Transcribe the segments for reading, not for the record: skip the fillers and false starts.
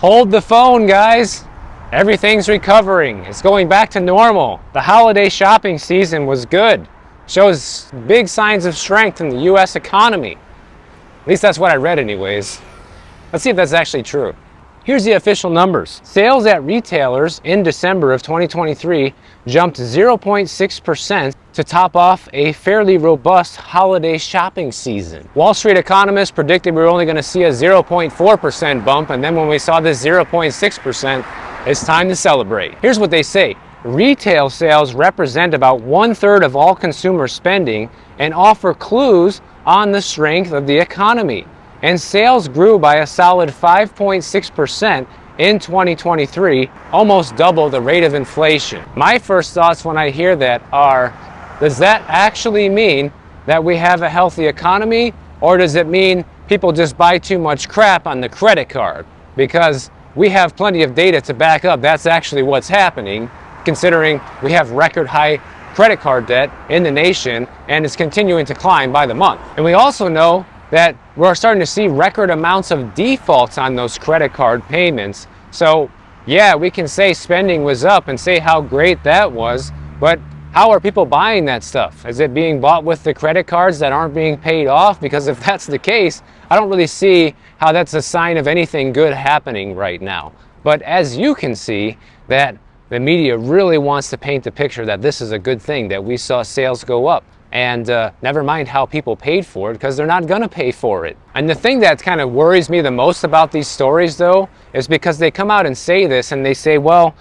Hold the phone, guys. Everything's recovering. It's going back to normal. The holiday shopping season was good. Shows big signs of strength in the U.S. economy. At least that's what I read anyways. Let's see if that's actually true. Here's the official numbers. Sales at retailers in December of 2023 jumped 0.6% to top off a fairly robust holiday shopping season. Wall Street economists predicted we were only going to see a 0.4% bump, and then when we saw this 0.6%, it's time to celebrate. Here's what they say. Retail sales represent about 1/3 of all consumer spending and offer clues on the strength of the economy. And sales grew by a solid 5.6% in 2023, almost double the rate of inflation. My first thoughts when I hear that are, does that actually mean that we have a healthy economy, or does it mean people just buy too much crap on the credit card? Because we have plenty of data to back up that's actually what's happening, considering we have record high credit card debt in the nation and it's continuing to climb by the month. And we also know that we're starting to see record amounts of defaults on those credit card payments. So yeah, we can say spending was up and say how great that was, but how are people buying that stuff? Is it being bought with the credit cards that aren't being paid off? Because if that's the case, I don't really see how that's a sign of anything good happening right now. But as you can see, that the media really wants to paint the picture that this is a good thing, that we saw sales go up. And never mind how people paid for it, because they're not going to pay for it. And the thing that kind of worries me the most about these stories, though, is because they come out and say this, and they say, well,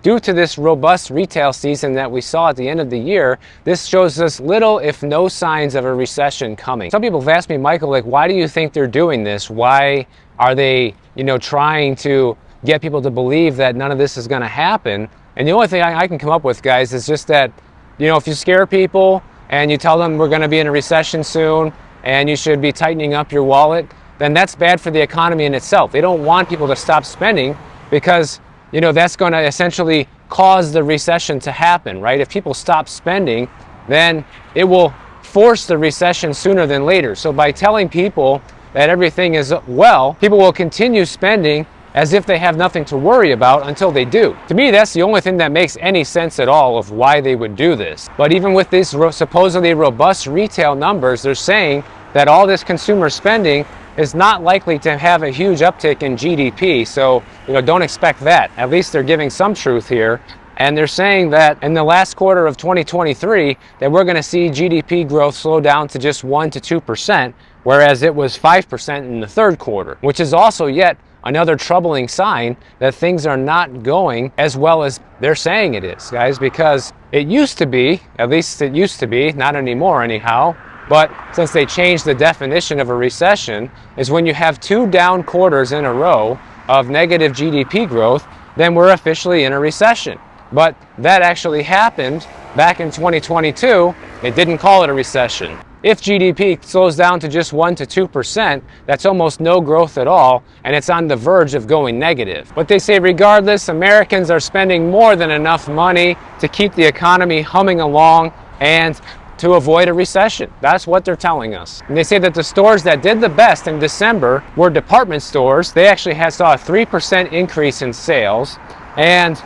due to this robust retail season that we saw at the end of the year, this shows us little, if no signs of a recession coming. Some people have asked me, Michael, like, why do you think they're doing this? Why are they, trying to get people to believe that none of this is going to happen? And the only thing I can come up with, guys, is just that, if you scare people, and you tell them we're going to be in a recession soon and you should be tightening up your wallet, then that's bad for the economy in itself. They don't want people to stop spending because, that's going to essentially cause the recession to happen, right? If people stop spending, then it will force the recession sooner than later. So by telling people that everything is well, people will continue spending as if they have nothing to worry about until they do. To me, that's the only thing that makes any sense at all of why they would do this. But even with these supposedly robust retail numbers, they're saying that all this consumer spending is not likely to have a huge uptick in GDP. So, don't expect that. At least they're giving some truth here. And they're saying that in the last quarter of 2023, that we're going to see GDP growth slow down to just 1 to 2%, whereas it was 5% in the third quarter, which is also yet another troubling sign that things are not going as well as they're saying it is, guys, because it used to be, at least it used to be, not anymore anyhow, but since they changed the definition of a recession, is when you have 2 down quarters in a row of negative GDP growth, then we're officially in a recession. But that actually happened back in 2022. It didn't call it a recession. If GDP slows down to just 1 to 2%, that's almost no growth at all, and it's on the verge of going negative. But they say regardless, Americans are spending more than enough money to keep the economy humming along and to avoid a recession. That's what they're telling us. And they say that the stores that did the best in December were department stores. They actually saw a 3% increase in sales, and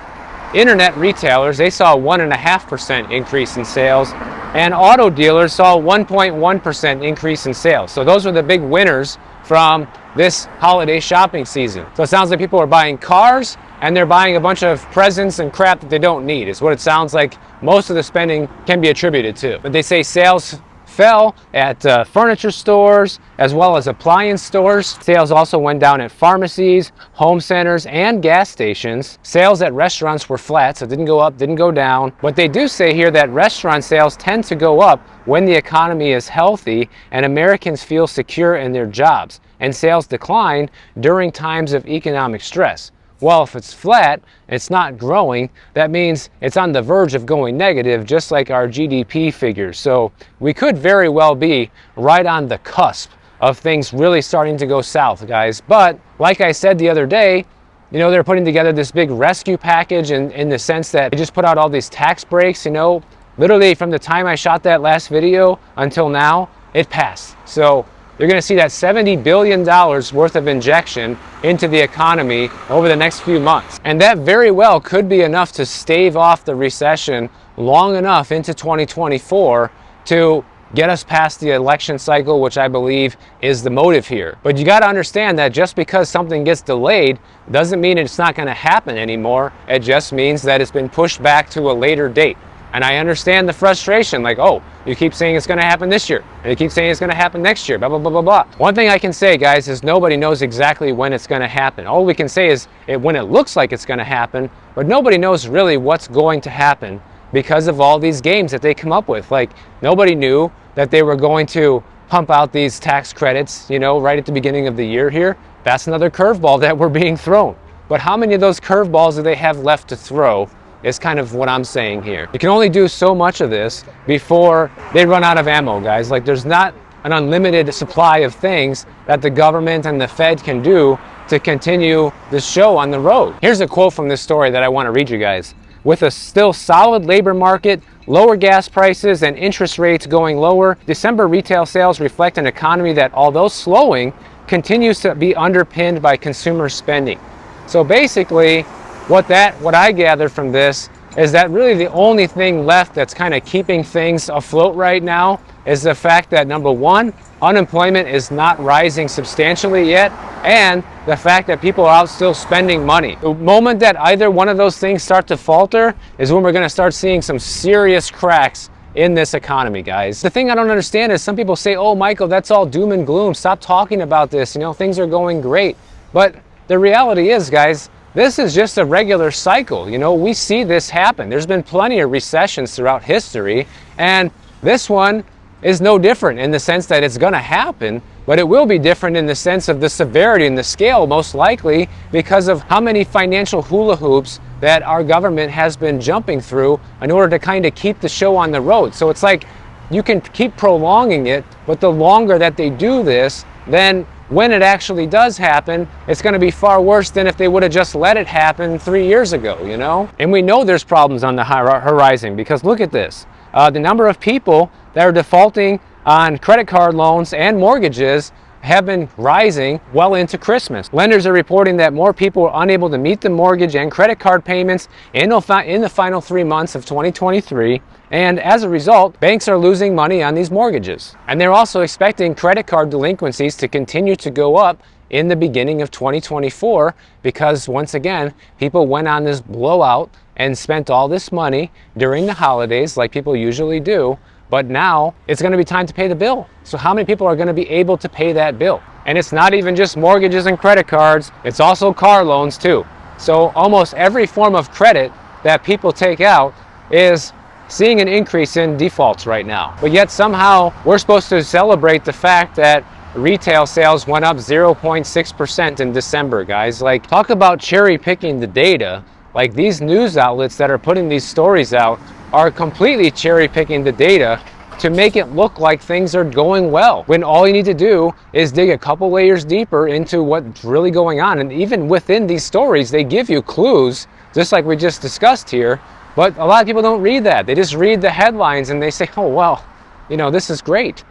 internet retailers, they saw a 1.5% increase in sales, and auto dealers saw a 1.1% increase in sales. So those are the big winners from this holiday shopping season. So it sounds like people are buying cars and they're buying a bunch of presents and crap that they don't need, is what it sounds like most of the spending can be attributed to. But they say sales fell at furniture stores as well as appliance stores. Sales also went down at pharmacies, home centers, and gas stations. Sales at restaurants were flat, so it didn't go up, didn't go down. But they do say here that restaurant sales tend to go up when the economy is healthy and Americans feel secure in their jobs, and sales decline during times of economic stress. Well, if it's flat, it's not growing, that means it's on the verge of going negative, just like our GDP figures. So we could very well be right on the cusp of things really starting to go south, guys. But like I said the other day, they're putting together this big rescue package in the sense that they just put out all these tax breaks, literally from the time I shot that last video until now, it passed. So you're going to see that $70 billion worth of injection into the economy over the next few months. And that very well could be enough to stave off the recession long enough into 2024 to get us past the election cycle, which I believe is the motive here. But you got to understand that just because something gets delayed doesn't mean it's not going to happen anymore. It just means that it's been pushed back to a later date. And I understand the frustration, like, oh, you keep saying it's going to happen this year, and you keep saying it's going to happen next year, blah, blah, blah, blah, blah. One thing I can say, guys, is nobody knows exactly when it's going to happen. All we can say is when it looks like it's going to happen, but nobody knows really what's going to happen because of all these games that they come up with. Like, nobody knew that they were going to pump out these tax credits, right at the beginning of the year here. That's another curveball that we're being thrown. But how many of those curveballs do they have left to throw is kind of what I'm saying here. You can only do so much of this before they run out of ammo, guys. Like, there's not an unlimited supply of things that the government and the Fed can do to continue the show on the road. Here's a quote from this story that I want to read you guys. With a still solid labor market, lower gas prices, and interest rates going lower, December retail sales reflect an economy that, although slowing, continues to be underpinned by consumer spending. So basically, what I gather from this is that really the only thing left that's kind of keeping things afloat right now is the fact that, number one, unemployment is not rising substantially yet, and the fact that people are out still spending money. The moment that either one of those things start to falter is when we're going to start seeing some serious cracks in this economy, guys. The thing I don't understand is some people say, oh, Michael, that's all doom and gloom. Stop talking about this. Things are going great. But the reality is, guys, this is just a regular cycle. We see this happen. There's been plenty of recessions throughout history, and this one is no different in the sense that it's going to happen, but it will be different in the sense of the severity and the scale, most likely because of how many financial hula hoops that our government has been jumping through in order to kind of keep the show on the road. So it's like you can keep prolonging it, but the longer that they do this, then when it actually does happen, it's going to be far worse than if they would have just let it happen 3 years ago, And we know there's problems on the horizon because look at this. The number of people that are defaulting on credit card loans and mortgages have been rising well into Christmas. Lenders are reporting that more people are unable to meet the mortgage and credit card payments in the final 3 months of 2023. And as a result, banks are losing money on these mortgages. And they're also expecting credit card delinquencies to continue to go up in the beginning of 2024 because, once again, people went on this blowout and spent all this money during the holidays like people usually do. But now it's going to be time to pay the bill. So how many people are going to be able to pay that bill? And it's not even just mortgages and credit cards. It's also car loans too. So almost every form of credit that people take out is seeing an increase in defaults right now. But yet somehow we're supposed to celebrate the fact that retail sales went up 0.6% in December, guys. Like, talk about cherry picking the data. Like, these news outlets that are putting these stories out are completely cherry picking the data to make it look like things are going well, when all you need to do is dig a couple layers deeper into what's really going on. And even within these stories, they give you clues, just like we just discussed here. But a lot of people don't read that. They just read the headlines and they say, oh, well, this is great.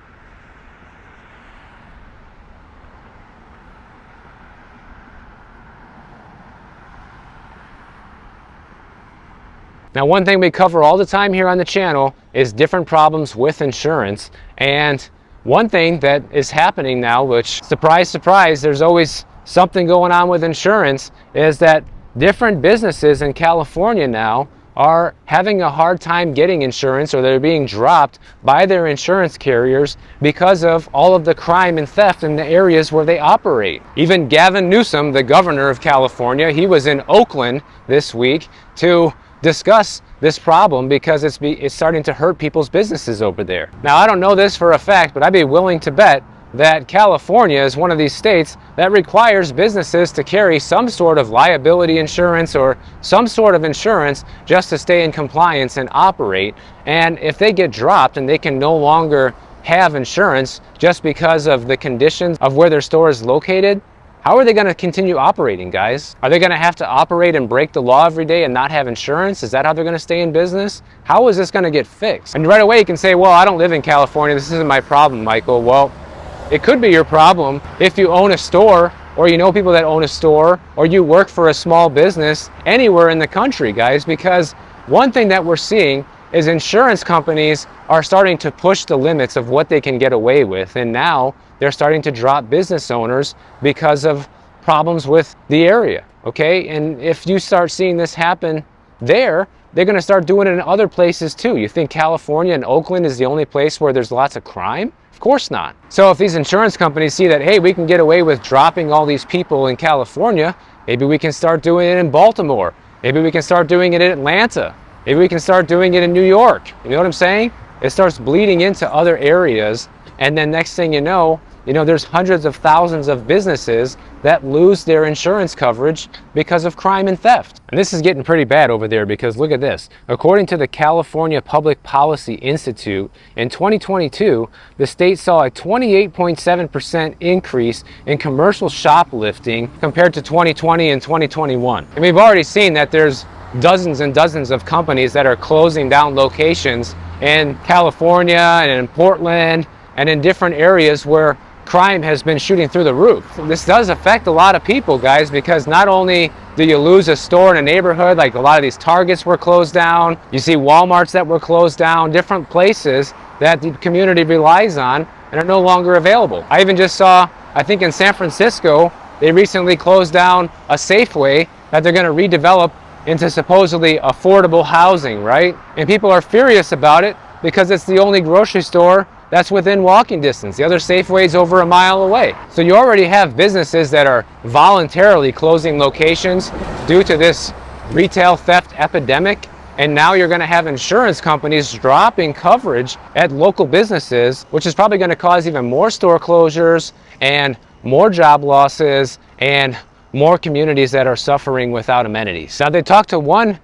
Now, one thing we cover all the time here on the channel is different problems with insurance. And one thing that is happening now, which, surprise, surprise, there's always something going on with insurance, is that different businesses in California now are having a hard time getting insurance, or they're being dropped by their insurance carriers because of all of the crime and theft in the areas where they operate. Even Gavin Newsom, the governor of California, he was in Oakland this week to discuss this problem because it's starting to hurt people's businesses over there. Now, I don't know this for a fact, but I'd be willing to bet that California is one of these states that requires businesses to carry some sort of liability insurance or some sort of insurance just to stay in compliance and operate. And if they get dropped and they can no longer have insurance just because of the conditions of where their store is located, how are they going to continue operating, guys? Are they going to have to operate and break the law every day and not have insurance? Is that how they're going to stay in business? How is this going to get fixed? And right away you can say, well, I don't live in California. This isn't my problem, Michael. Well, It could be your problem if you own a store, or you know people that own a store, or you work for a small business anywhere in the country, guys, because one thing that we're seeing is insurance companies are starting to push the limits of what they can get away with, and now they're starting to drop business owners because of problems with the area, okay? And if you start seeing this happen there, they're going to start doing it in other places too. You think California and Oakland is the only place where there's lots of crime? Of course not. So if these insurance companies see that, hey, we can get away with dropping all these people in California, maybe we can start doing it in Baltimore. Maybe we can start doing it in Atlanta. Maybe we can start doing it in New York. You know what I'm saying? It starts bleeding into other areas, and then next thing you know, there's hundreds of thousands of businesses that lose their insurance coverage because of crime and theft. And this is getting pretty bad over there, because look at this. According to the California Public Policy Institute, in 2022, the state saw a 28.7% increase in commercial shoplifting compared to 2020 and 2021. And we've already seen that there's dozens and dozens of companies that are closing down locations in California and in Portland and in different areas where crime has been shooting through the roof. This does affect a lot of people, guys, because not only do you lose a store in a neighborhood, like a lot of these Targets were closed down, you see Walmarts that were closed down, different places that the community relies on and are no longer available. I even just saw, I think in San Francisco, they recently closed down a Safeway that they're going to redevelop into supposedly affordable housing, right? And people are furious about it because it's the only grocery store that's within walking distance. The other Safeway's over a mile away. So you already have businesses that are voluntarily closing locations due to this retail theft epidemic. And now you're going to have insurance companies dropping coverage at local businesses, which is probably going to cause even more store closures and more job losses and more communities that are suffering without amenities. Now, they talked to one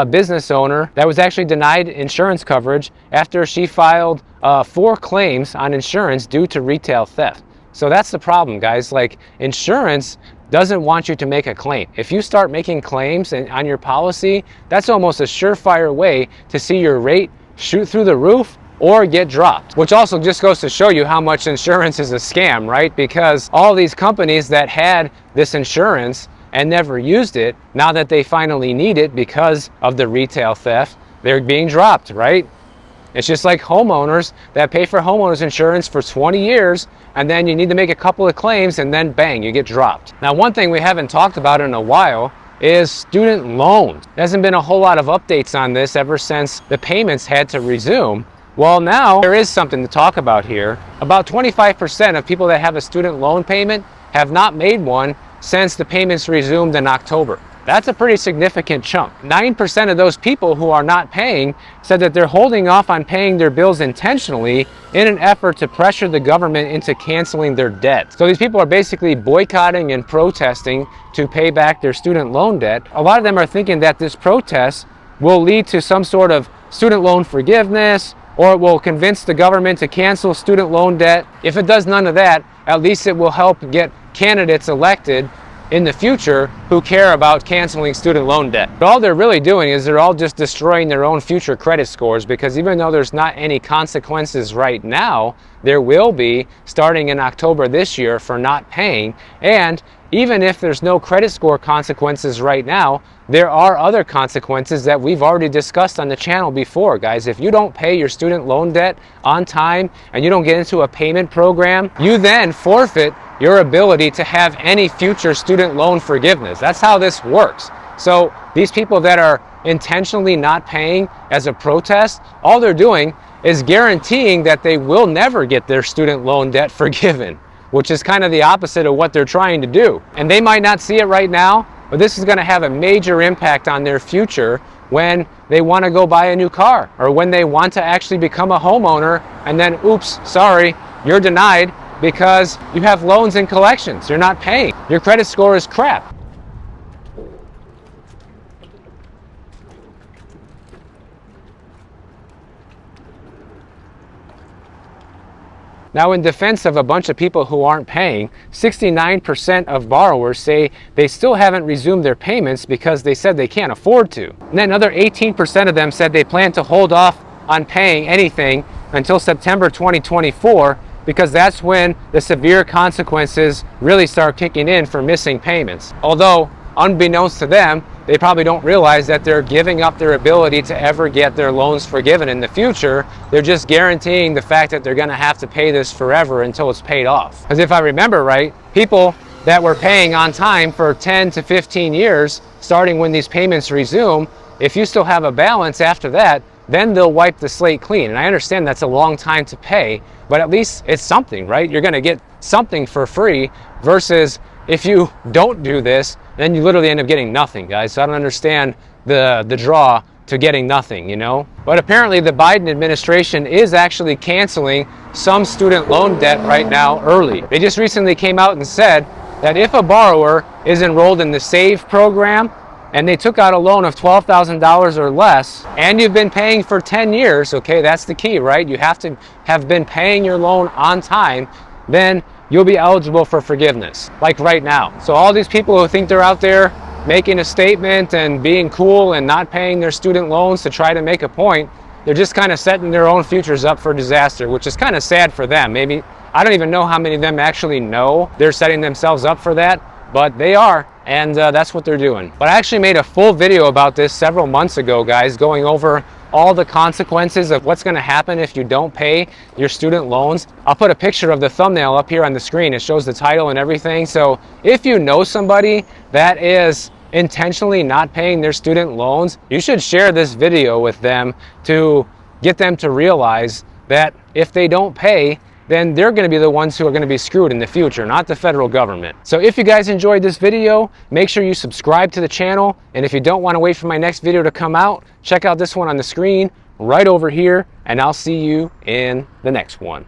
business owner that was actually denied insurance coverage after she filed 4 claims on insurance due to retail theft. So that's the problem, guys. Like, insurance doesn't want you to make a claim. If you start making claims on your policy, that's almost a surefire way to see your rate shoot through the roof or get dropped, which also just goes to show you how much insurance is a scam, right? Because all these companies that had this insurance and never used it, now that they finally need it because of the retail theft, they're being dropped, right? It's just like homeowners that pay for homeowners insurance for 20 years, and then you need to make a couple of claims and then bang, you get dropped. Now, one thing we haven't talked about in a while is student loans. There hasn't been a whole lot of updates on this ever since the payments had to resume. Well, now there is something to talk about here. About 25% of people that have a student loan payment have not made one since the payments resumed in October. That's a pretty significant chunk. 9% of those people who are not paying said that they're holding off on paying their bills intentionally in an effort to pressure the government into canceling their debt. So these people are basically boycotting and protesting to pay back their student loan debt. A lot of them are thinking that this protest will lead to some sort of student loan forgiveness, or it will convince the government to cancel student loan debt. If it does none of that, at least it will help get candidates elected in the future who care about canceling student loan debt. But all they're really doing is they're all just destroying their own future credit scores, because even though there's not any consequences right now, there will be starting in October this year for not paying. And even if there's no credit score consequences right now, there are other consequences that we've already discussed on the channel before, guys. If you don't pay your student loan debt on time and you don't get into a payment program, you then forfeit your ability to have any future student loan forgiveness. That's how this works. So these people that are intentionally not paying as a protest, all they're doing is guaranteeing that they will never get their student loan debt forgiven, which is kind of the opposite of what they're trying to do. And they might not see it right now, but this is going to have a major impact on their future when they want to go buy a new car, or when they want to actually become a homeowner, and then, oops, sorry, you're denied because you have loans and collections. You're not paying. Your credit score is crap. Now, in defense of a bunch of people who aren't paying, 69% of borrowers say they still haven't resumed their payments because they said they can't afford to. And then another 18% of them said they plan to hold off on paying anything until September 2024 because that's when the severe consequences really start kicking in for missing payments. Although, unbeknownst to them, they probably don't realize that they're giving up their ability to ever get their loans forgiven in the future. They're just guaranteeing the fact that they're going to have to pay this forever until it's paid off. Because if I remember right, people that were paying on time for 10 to 15 years, starting when these payments resume, if you still have a balance after that, then they'll wipe the slate clean. And I understand that's a long time to pay, but at least it's something, right? You're going to get something for free, versus if you don't do this, then you literally end up getting nothing, guys. So I don't understand the draw to getting nothing, you know? But apparently the Biden administration is actually canceling some student loan debt right now early. They just recently came out and said that if a borrower is enrolled in the SAVE program and they took out a loan of $12,000 or less, and you've been paying for 10 years, okay, that's the key, right? You have to have been paying your loan on time, then you'll be eligible for forgiveness, like right now. So all these people who think they're out there making a statement and being cool and not paying their student loans to try to make a point, they're just kind of setting their own futures up for disaster, which is kind of sad for them. Maybe, I don't even know how many of them actually know they're setting themselves up for that, but they are, and that's what they're doing. But I actually made a full video about this several months ago, guys, going over all the consequences of what's going to happen if you don't pay your student loans. I'll put a picture of the thumbnail up here on the screen. It shows the title and everything. So if you know somebody that is intentionally not paying their student loans, you should share this video with them to get them to realize that if they don't pay, then they're going to be the ones who are going to be screwed in the future, not the federal government. So if you guys enjoyed this video, make sure you subscribe to the channel. And if you don't want to wait for my next video to come out, check out this one on the screen right over here, and I'll see you in the next one.